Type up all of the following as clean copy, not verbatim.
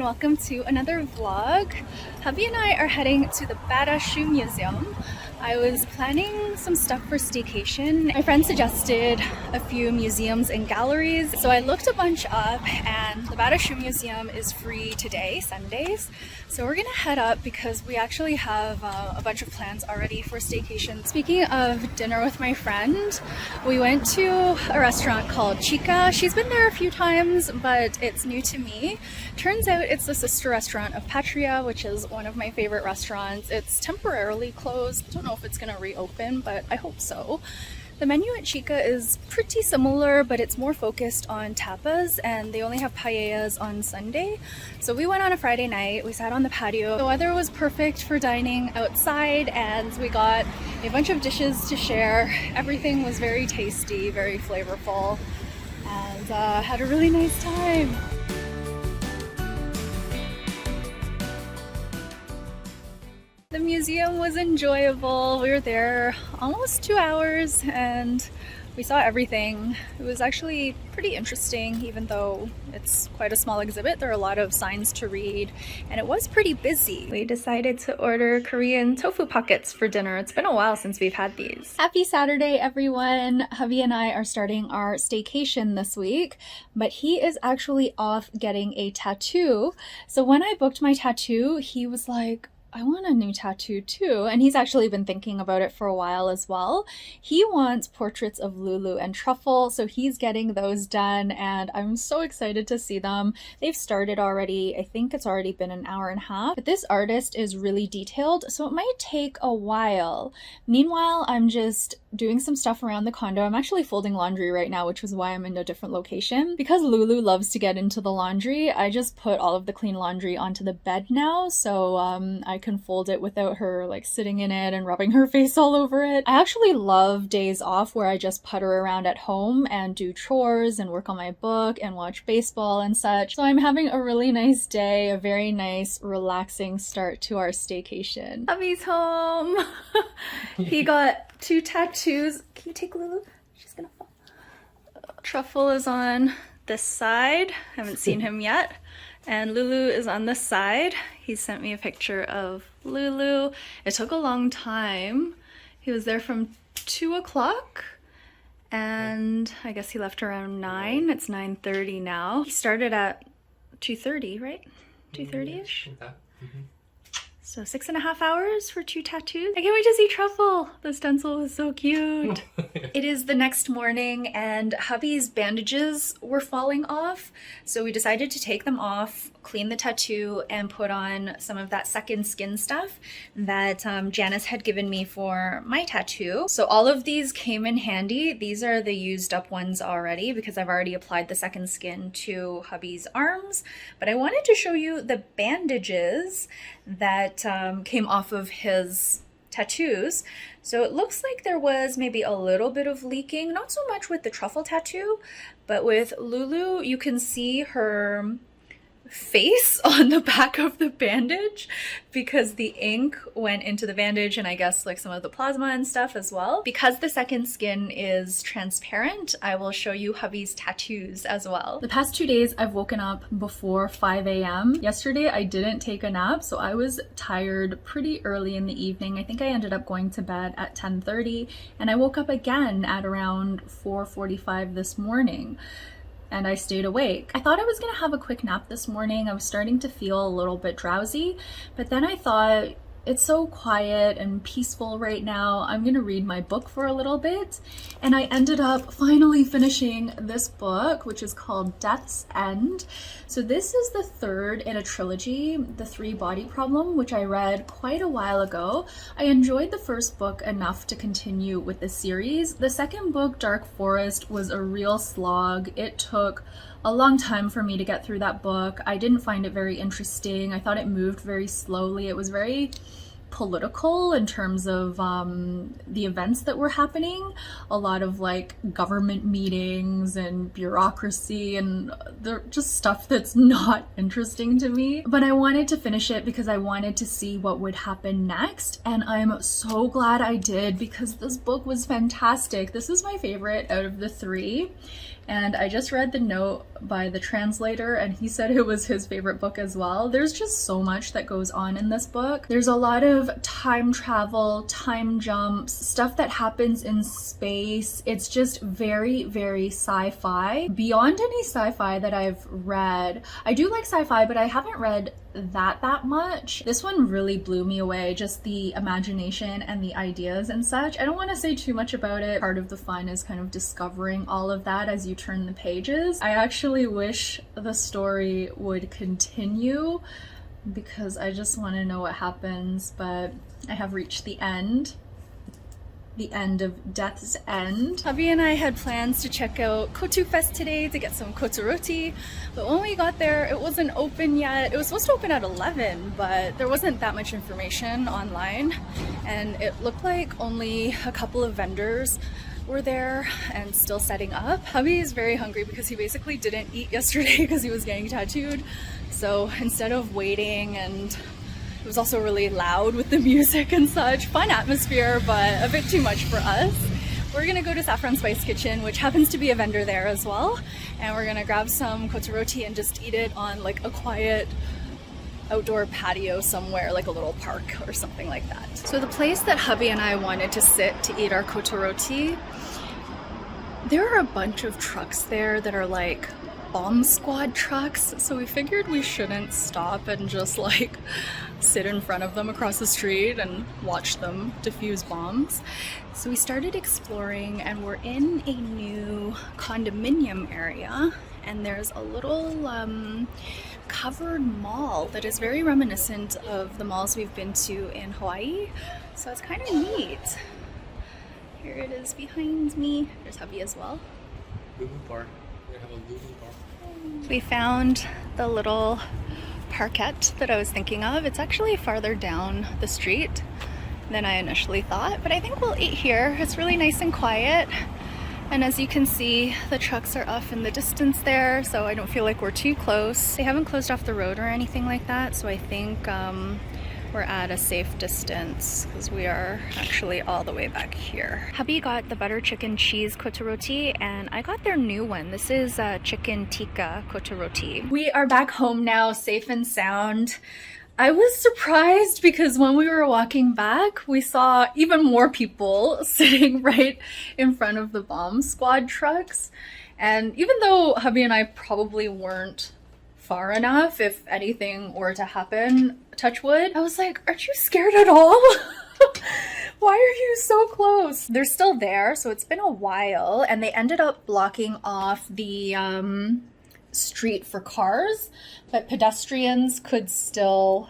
and welcome to another vlog. Hubby and I are heading to the Bata Shoe Museum. I was planning some stuff for staycation. My friend suggested a few museums and galleries, so I looked a bunch up, and the Bata Shoe Museum is free today, Sundays. So we're gonna head up because we actually have a bunch of plans already for staycation. Speaking of dinner with my friend, we went to a restaurant called Chica. She's been there a few times, but it's new to me. Turns out it's the sister restaurant of Patria, which is one of my favorite restaurants. It's temporarily closed. I don't know if it's gonna reopen, but I hope so. The menu at Chica is pretty similar, but it's more focused on tapas, and they only have paellas on Sunday. So we went on a Friday night, we sat on the patio. The weather was perfect for dining outside, and we got a bunch of dishes to share. Everything was very tasty, very flavorful, and had a really nice time. The museum was enjoyable. We were there almost 2 hours and we saw everything. It was actually pretty interesting, even though it's quite a small exhibit. There are a lot of signs to read and it was pretty busy. We decided to order Korean tofu pockets for dinner. It's been a while since we've had these. Happy Saturday, everyone. Hubby and I are starting our staycation this week, but he is actually off getting a tattoo. So when I booked my tattoo, he was like, I want a new tattoo too, and he's actually been thinking about it for a while as well. He wants portraits of Lulu and Truffle, so he's getting those done, and I'm so excited to see them. They've started already. I think it's already been an hour and a half, but this artist is really detailed, so it might take a while. Meanwhile, I'm just doing some stuff around the condo. I'm actually folding laundry right now, which is why I'm in a different location. Because Lulu loves to get into the laundry, I just put all of the clean laundry onto the bed now, so I can fold it without her like sitting in it and rubbing her face all over it. I actually love days off where I just putter around at home and do chores and work on my book and watch baseball and such. So I'm having a really nice day, a very nice relaxing start to our staycation. Hubby's home. He got 2 tattoos. Can you take Lulu? She's gonna fall. Truffle is on this side. Haven't seen him yet. And Lulu is on this side. He sent me a picture of Lulu. It took a long time. He was there from 2 o'clock and I guess he left around 9. It's 9:30 now. He started at 2:30, right? 2:30-ish? Yeah. So 6.5 hours for 2 tattoos. I can't wait to see Truffle. The stencil is so cute. It is the next morning and hubby's bandages were falling off. So we decided to take them off, clean the tattoo, and put on some of that second skin stuff that Janice had given me for my tattoo. So all of these came in handy. These are the used up ones already because I've already applied the second skin to hubby's arms. But I wanted to show you the bandages that came off of his tattoos. So it looks like there was maybe a little bit of leaking, not so much with the Truffle tattoo, but with Lulu, you can see her face on the back of the bandage because the ink went into the bandage and I guess like some of the plasma and stuff as well. Because the second skin is transparent, I will show you hubby's tattoos as well. The past 2 days I've woken up before 5 a.m. Yesterday I didn't take a nap, so I was tired pretty early in the evening. I think I ended up going to bed at 10:30 and I woke up again at around 4:45 this morning. And I stayed awake. I thought I was gonna have a quick nap this morning. I was starting to feel a little bit drowsy, but then I thought, it's so quiet and peaceful right now. I'm gonna read my book for a little bit. And I ended up finally finishing this book, which is called Death's End. So this is the third in a trilogy, The 3 Body Problem, which I read quite a while ago. I enjoyed the first book enough to continue with the series. The second book, Dark Forest, was a real slog. It took a long time for me to get through that book. I didn't find it very interesting. I thought it moved very slowly. It was very political in terms of the events that were happening. A lot of like government meetings and bureaucracy and just stuff that's not interesting to me. But I wanted to finish it because I wanted to see what would happen next, and I'm so glad I did because this book was fantastic. This is my favorite out of the 3. and I just read the note by the translator and he said it was his favorite book as well. There's just so much that goes on in this book. There's a lot of time travel, time jumps, stuff that happens in space. It's just very, very sci-fi. Beyond any sci-fi that I've read. I do like sci-fi, but I haven't read that much. This one really blew me away, just the imagination and the ideas and such. I don't want to say too much about it. Part of the fun is kind of discovering all of that as you turn the pages. I actually wish the story would continue because I just want to know what happens, but I have reached the end of Death's End. Hubby and I had plans to check out KothuFest today to get some koturoti, but when we got there, it wasn't open yet. It was supposed to open at 11, but there wasn't that much information online, and it looked like only a couple of vendors were there and still setting up. Hubby is very hungry because he basically didn't eat yesterday because he was getting tattooed. So instead of waiting, and it was also really loud with the music and such. Fun atmosphere, but a bit too much for us. We're gonna go to Saffron Spice Kitchen, which happens to be a vendor there as well. And we're gonna grab some koturoti and just eat it on like a quiet outdoor patio somewhere, like a little park or something like that. So the place that hubby and I wanted to sit to eat our koturoti, there are a bunch of trucks there that are like bomb squad trucks, so we figured we shouldn't stop and just like sit in front of them across the street and watch them defuse bombs. So we started exploring, and we're in a new condominium area, and there's a little covered mall that is very reminiscent of the malls we've been to in Hawaii, so it's kind of neat. Here it is behind me. There's hubby as well. YUBU bar. We have a YUBU bar. We found the little parkette that I was thinking of. It's actually farther down the street than I initially thought, but I think we'll eat here. It's really nice and quiet, and as you can see, the trucks are off in the distance there, so I don't feel like we're too close. They haven't closed off the road or anything like that, so I think we're at a safe distance because we are actually all the way back here. Hubby got the butter chicken cheese koturoti, and I got their new one. This is chicken tikka koturoti. We are back home now, safe and sound. I was surprised because when we were walking back, we saw even more people sitting right in front of the bomb squad trucks. And even though hubby and I probably weren't far enough if anything were to happen, touch wood, I was like, aren't you scared at all? Why are you so close? They're still there, so it's been a while, and they ended up blocking off the street for cars, but pedestrians could still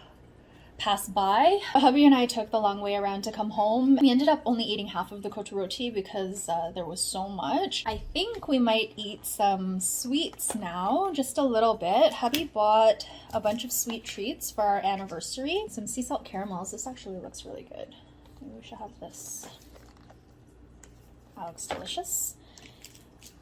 pass by. Hubby and I took the long way around to come home. We ended up only eating half of the koturoti because there was so much. I think we might eat some sweets now, just a little bit. Hubby bought a bunch of sweet treats for our anniversary. Some sea salt caramels. This actually looks really good. Maybe we should have this. That looks delicious.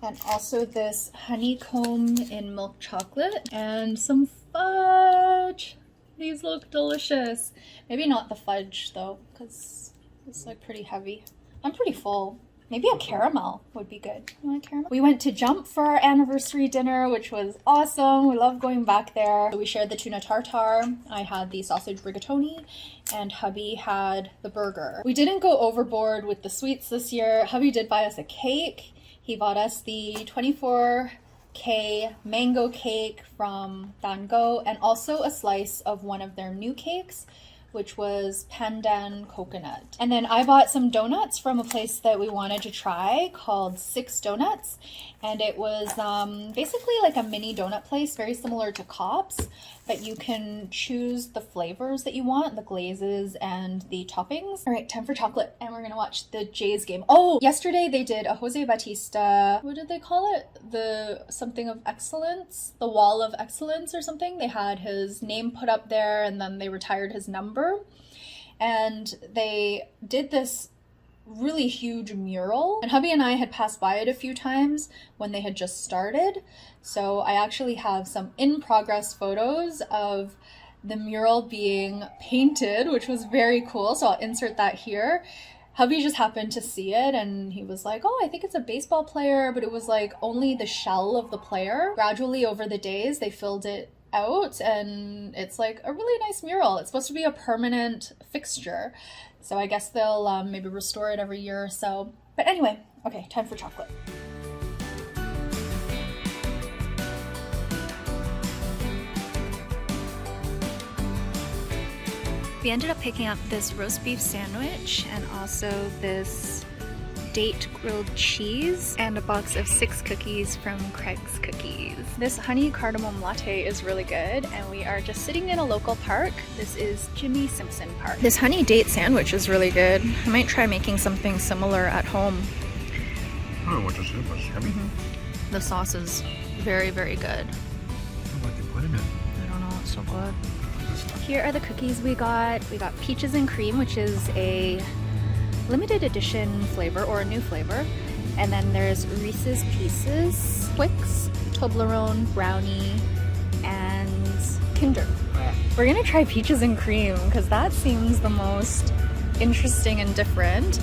And also this honeycomb in milk chocolate and some fudge. These look delicious. Maybe not the fudge though, because it's like pretty heavy. I'm pretty full. Maybe a caramel would be good. You want a caramel? We went to Jump for our anniversary dinner, which was awesome. We love going back there. So we shared the tuna tartare. I had the sausage rigatoni, and hubby had the burger. We didn't go overboard with the sweets this year. Hubby did buy us a cake. He bought us the 24K mango cake from Daan Go, and also a slice of one of their new cakes, which was pandan coconut. And then I bought some donuts from a place that we wanted to try called Six Donuts. And it was basically like a mini donut place, very similar to Kopp's, but you can choose the flavors that you want, the glazes and the toppings. All right, time for chocolate, and we're gonna watch the Jays game. Oh, yesterday they did a Jose Bautista, what did they call it? The something of excellence, the wall of excellence or something. They had his name put up there, and then they retired his number. And they did this really huge mural, and hubby and I had passed by it a few times when they had just started, so I actually have some in-progress photos of the mural being painted, which was very cool, so I'll insert that here. Hubby just happened to see it and he was like, oh, I think it's a baseball player, but it was like only the shell of the player. Gradually over the days, they filled it out and it's like a really nice mural. It's supposed to be a permanent fixture. So I guess they'll maybe restore it every year or so. But anyway, okay, time for chocolate. We ended up picking up this roast beef sandwich and also this date grilled cheese and a box of 6 cookies from Craig's Cookies. This honey cardamom latte is really good and we are just sitting in a local park. This is Jimmy Simpson Park. This honey date sandwich is really good. I might try making something similar at home. I don't know what to say, but it's heavy. The sauce is very, very good. I don't know what they put in it. I don't know, it's so good. Here are the cookies we got. We got peaches and cream, which is a limited edition flavor or a new flavor. And then there's Reese's Pieces, Twix, Toblerone, Brownie, and Kinder. We're gonna try peaches and cream because that seems the most interesting and different.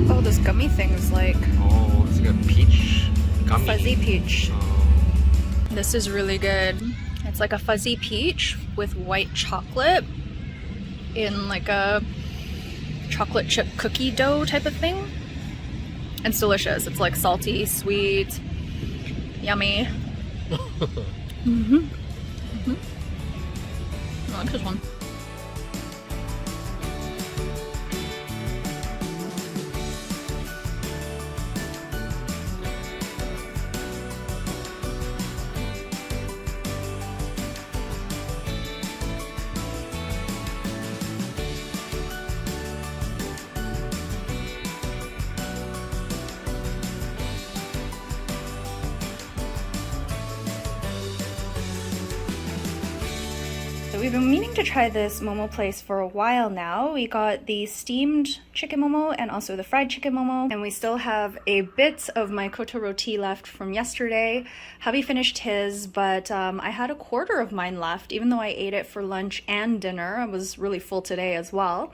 Oh, those gummy things like... Oh, it's like a peach gummy. Fuzzy peach. Oh. This is really good. It's like a fuzzy peach with white chocolate in like a chocolate chip cookie dough type of thing. It's delicious. It's like salty, sweet, yummy. I like this one. So we've been meaning to try this momo place for a while now. We got the steamed chicken momo and also the fried chicken momo. And we still have a bit of my koto roti left from yesterday. Hubby finished his, but I had a quarter of mine left, even though I ate it for lunch and dinner. I was really full today as well.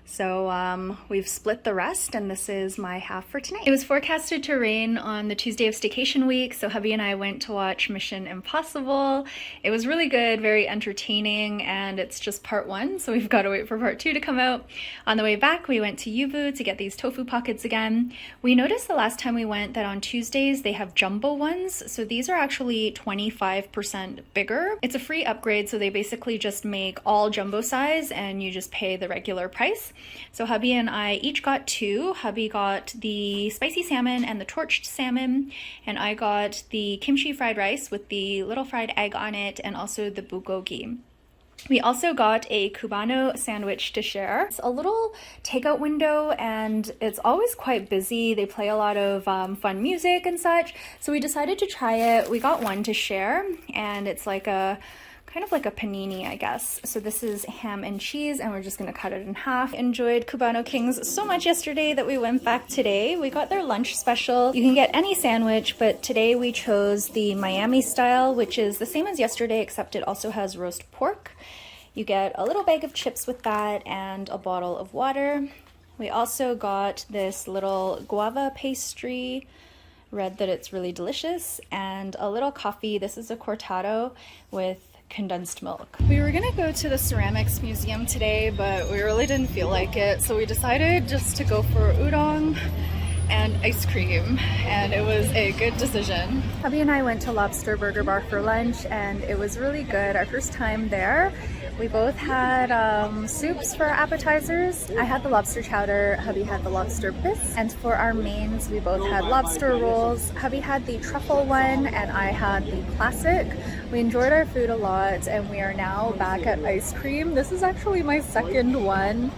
So we've split the rest and this is my half for tonight. It was forecasted to rain on the Tuesday of Staycation week, so hubby and I went to watch Mission Impossible. It was really good, very entertaining, and it's just part 1, so we've got to wait for part 2 to come out. On the way back, we went to YUBU to get these tofu pockets again. We noticed the last time we went that on Tuesdays they have jumbo ones, so these are actually 25% bigger. It's a free upgrade, so they basically just make all jumbo size and you just pay the regular price. So hubby and I each got 2. Hubby got the spicy salmon and the torched salmon, and I got the kimchi fried rice with the little fried egg on it and also the bulgogi. We also got a Cubano sandwich to share. It's a little takeout window and it's always quite busy. They play a lot of fun music and such. So we decided to try it. We got one to share and it's like a kind of like a panini, I guess. So this is ham and cheese and we're just gonna cut it in half. Enjoyed Cubano Kings so much yesterday that we went back today. We got their lunch special. You can get any sandwich, but today we chose the Miami style, which is the same as yesterday, except it also has roast pork. You get a little bag of chips with that and a bottle of water. We also got this little guava pastry. Read that it's really delicious, and a little coffee. This is a cortado with condensed milk. We were gonna go to the ceramics museum today, but we really didn't feel like it, so we decided just to go for udon and ice cream, and it was a good decision. Hubby and I went to Lobster Burger Bar for lunch and it was really good. Our first time there. We both had soups for appetizers. I had the lobster chowder, hubby had the lobster bisque, and for our mains we both had lobster rolls. Hubby had the truffle one and I had the classic. We enjoyed our food a lot and we are now back at ice cream. This is actually my second one.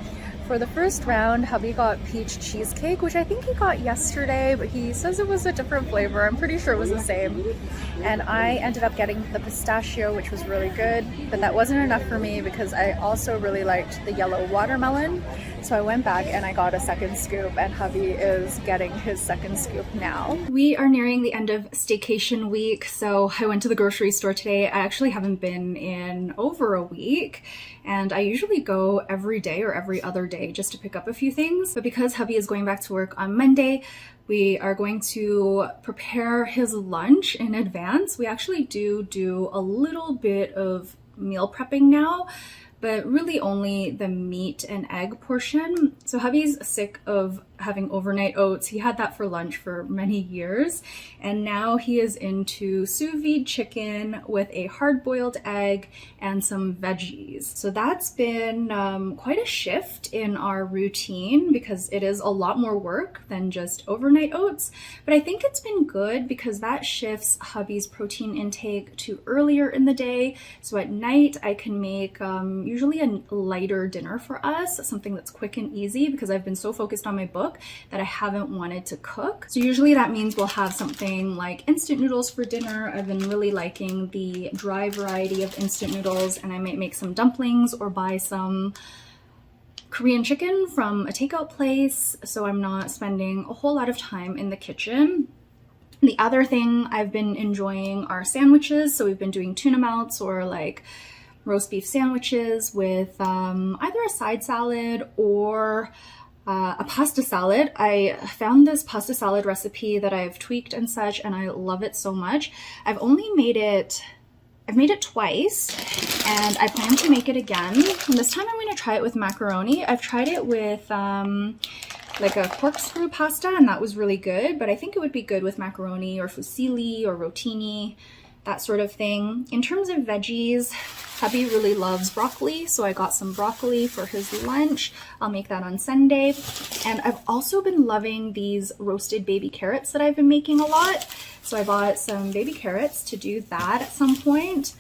For the first round, hubby got peach cheesecake, which I think he got yesterday, but he says it was a different flavor. I'm pretty sure it was the same. And I ended up getting the pistachio, which was really good, but that wasn't enough for me because I also really liked the yellow watermelon. So I went back and I got a second scoop, and hubby is getting his second scoop now. We are nearing the end of staycation week, so I went to the grocery store today. I actually haven't been in over a week, and I usually go every day or every other day today just to pick up a few things. But because hubby is going back to work on Monday, we are going to prepare his lunch in advance. We actually do a little bit of meal prepping now, but really only the meat and egg portion. So hubby's sick of having overnight oats. He had that for lunch for many years, and now he is into sous vide chicken with a hard-boiled egg and some veggies. So that's been quite a shift in our routine because it is a lot more work than just overnight oats, but I think it's been good because that shifts hubby's protein intake to earlier in the day. So at night I can make usually a lighter dinner for us, something that's quick and easy because I've been so focused on my book that I haven't wanted to cook. So usually that means we'll have something like instant noodles for dinner. I've been really liking the dry variety of instant noodles, and I might make some dumplings or buy some Korean chicken from a takeout place, so I'm not spending a whole lot of time in the kitchen. The other thing I've been enjoying are sandwiches. So we've been doing tuna melts or like roast beef sandwiches with either a side salad or a pasta salad. I found this pasta salad recipe that I've tweaked and such, and I love it so much. I've made it twice, and I plan to make it again. And this time I'm going to try it with macaroni. I've tried it with like a corkscrew pasta, and that was really good, but I think it would be good with macaroni or fusilli or rotini, that sort of thing. In terms of veggies, hubby really loves broccoli, so I got some broccoli for his lunch. I'll make that on Sunday. And I've also been loving these roasted baby carrots that I've been making a lot. So I bought some baby carrots to do that at some point.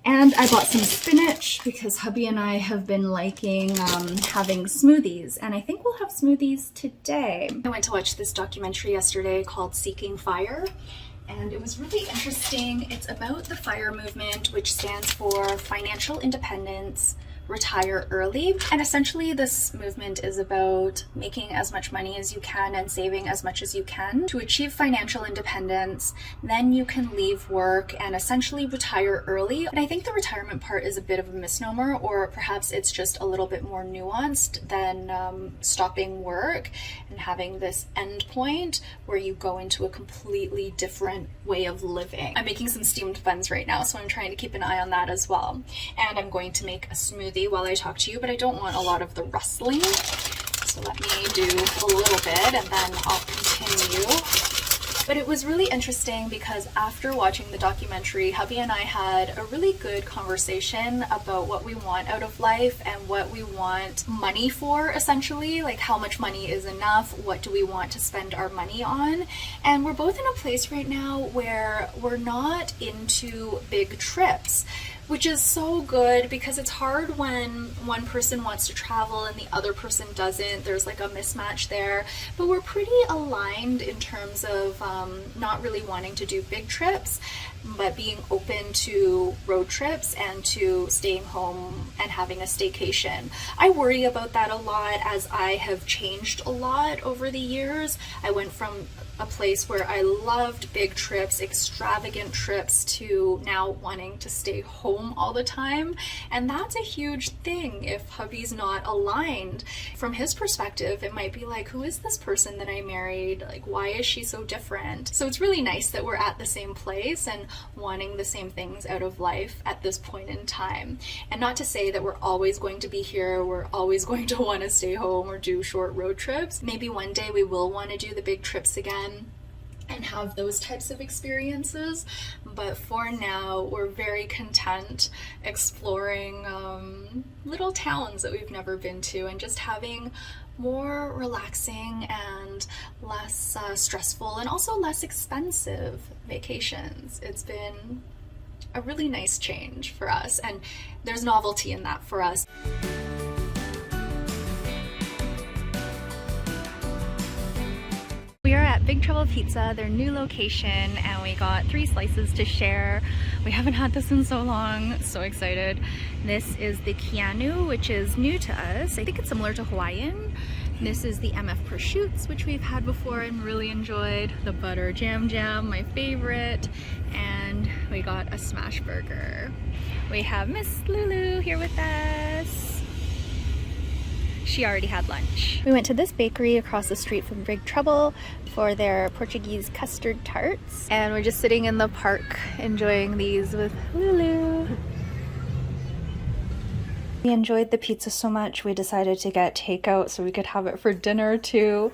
And I bought some spinach because hubby and I have been liking having smoothies, and I think we'll have smoothies today. I went to watch this documentary yesterday called Seeking Fire, and it was really interesting. It's about the FIRE movement, which stands for Financial Independence, Retire Early. And essentially this movement is about making as much money as you can and saving as much as you can to achieve financial independence. Then you can leave work and essentially retire early. And I think the retirement part is a bit of a misnomer, or perhaps it's just a little bit more nuanced than stopping work and having this end point where you go into a completely different way of living. I'm making some steamed buns right now, so I'm trying to keep an eye on that as well. And I'm going to make a smoothie while I talk to you, but I don't want a lot of the rustling, so let me do a little bit and then I'll continue. But it was really interesting because after watching the documentary, hubby and I had a really good conversation about what we want out of life and what we want money for, essentially, like how much money is enough, what do we want to spend our money on. And we're both in a place right now where we're not into big trips, which is so good because it's hard when one person wants to travel and the other person doesn't. There's like a mismatch there, but we're pretty aligned in terms of not really wanting to do big trips, but being open to road trips and to staying home and having a staycation. I worry about that a lot as I have changed a lot over the years. I went from a place where I loved big trips, extravagant trips, to now wanting to stay home all the time. And that's a huge thing if hubby's not aligned. From his perspective, it might be like, who is this person that I married? Like, why is she so different? So it's really nice that we're at the same place and wanting the same things out of life at this point in time. And not to say that we're always going to be here, we're always going to want to stay home or do short road trips. Maybe one day we will want to do the big trips again and have those types of experiences, but for now we're very content exploring little towns that we've never been to and just having more relaxing and less stressful and also less expensive vacations. It's been a really nice change for us, and there's novelty in that for us. We are at Big Trouble Pizza, their new location, and we got 3 slices to share. We haven't had this in so long, so excited. This is the Keanu, which is new to us. I think it's similar to Hawaiian. This is the MF prosciutto, which we've had before and really enjoyed. The butter jam, my favorite. And we got a smash burger. We have Miss Lulu here with us. She already had lunch. We went to this bakery across the street from Big Trouble for their Portuguese custard tarts. And we're just sitting in the park enjoying these with Lulu. We enjoyed the pizza so much, we decided to get takeout so we could have it for dinner too.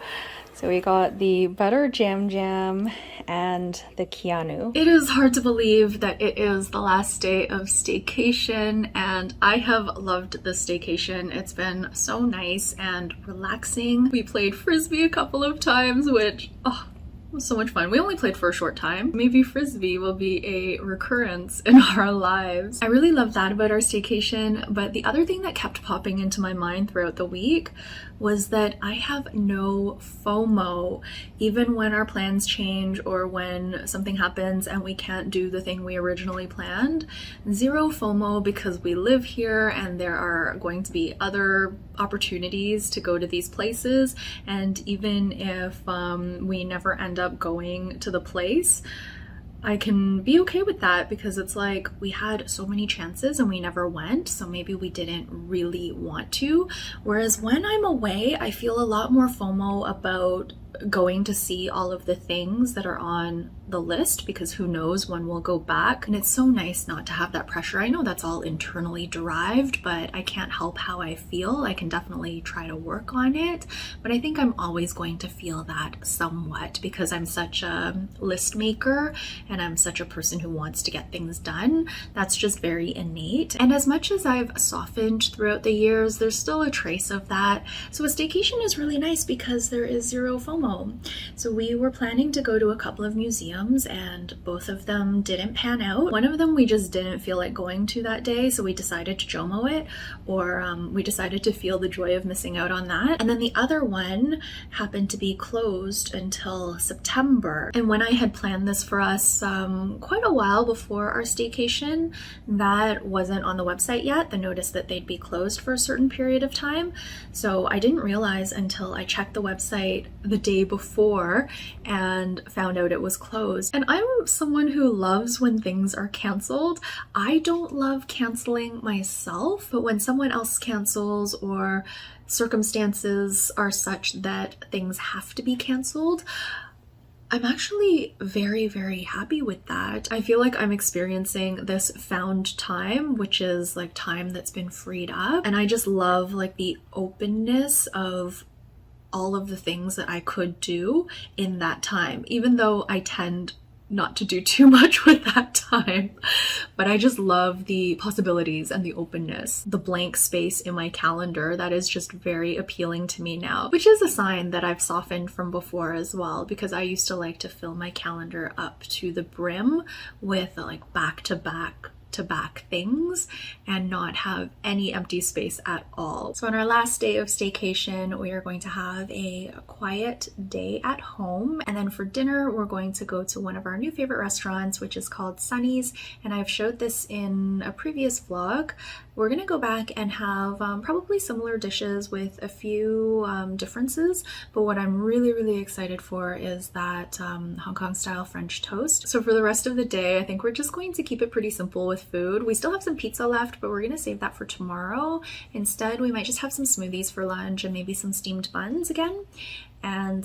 So we got the butter jam jam and the Keanu. It is hard to believe that it is the last day of staycation, and I have loved this staycation. It's been so nice and relaxing. We played Frisbee a couple of times, which, oh, was so much fun. We only played for a short time. Maybe Frisbee will be a recurrence in our lives. I really love that about our staycation, but the other thing that kept popping into my mind throughout the week was that I have no FOMO. Even when our plans change or when something happens and we can't do the thing we originally planned, zero FOMO because we live here and there are going to be other opportunities to go to these places. And even if we never end up going to the place, I can be okay with that because it's like we had so many chances and we never went, so maybe we didn't really want to. Whereas when I'm away, I feel a lot more FOMO about going to see all of the things that are on the list because who knows when we'll go back. And it's so nice not to have that pressure. I know that's all internally derived, but I can't help how I feel. I can definitely try to work on it, but I think I'm always going to feel that somewhat because I'm such a list maker and I'm such a person who wants to get things done. That's just very innate. And as much as I've softened throughout the years, there's still a trace of that. So a staycation is really nice because there is zero FOMO. So we were planning to go to a couple of museums and both of them didn't pan out. One of them we just didn't feel like going to that day, so we decided to JOMO it, or we decided to feel the joy of missing out on that. And then the other one happened to be closed until September. And when I had planned this for us quite a while before our staycation, that wasn't on the website yet, the notice that they'd be closed for a certain period of time. So I didn't realize until I checked the website the day before and found out it was closed. And I'm someone who loves when things are canceled. I don't love canceling myself, but when someone else cancels or circumstances are such that things have to be canceled, I'm actually very, very happy with that. I feel like I'm experiencing this found time, which is like time that's been freed up. And I just love like the openness of all of the things that I could do in that time, even though I tend not to do too much with that time. But I just love the possibilities and the openness, the blank space in my calendar that is just very appealing to me now, which is a sign that I've softened from before as well, because I used to like to fill my calendar up to the brim with like back-to-back things and not have any empty space at all. So on our last day of staycation, we are going to have a quiet day at home, and then for dinner we're going to go to one of our new favorite restaurants, which is called Sunny's, and I've showed this in a previous vlog. We're gonna go back and have probably similar dishes with a few differences, but what I'm really excited for is that Hong Kong style French toast. So for the rest of the day, I think we're just going to keep it pretty simple with food. We still have some pizza left, but we're gonna save that for tomorrow. Instead, we might just have some smoothies for lunch and maybe some steamed buns again, and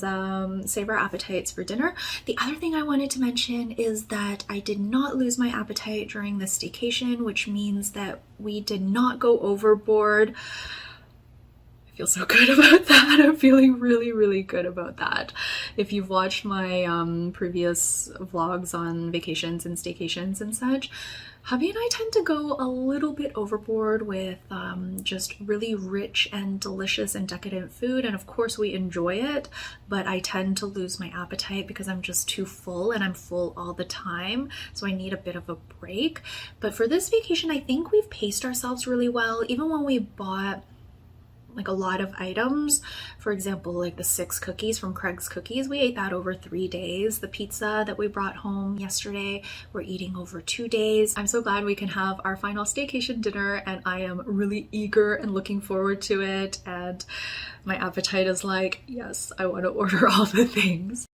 save our appetites for dinner. The other thing I wanted to mention is that I did not lose my appetite during the staycation, which means that we did not go overboard. I feel so good about that. I'm feeling really good about that. If you've watched my previous vlogs on vacations and staycations and such, Hubby and I tend to go a little bit overboard with just really rich and delicious and decadent food, and of course we enjoy it, but I tend to lose my appetite because I'm just too full, and I'm full all the time, so I need a bit of a break. But for this vacation, I think we've paced ourselves really well. Even when we bought like a lot of items, for example, like the 6 cookies from Craig's Cookies, we ate that over 3 days. The pizza that we brought home yesterday, we're eating over 2 days. I'm so glad we can have our final staycation dinner, and I am really eager and looking forward to it, and my appetite is like, yes, I want to order all the things.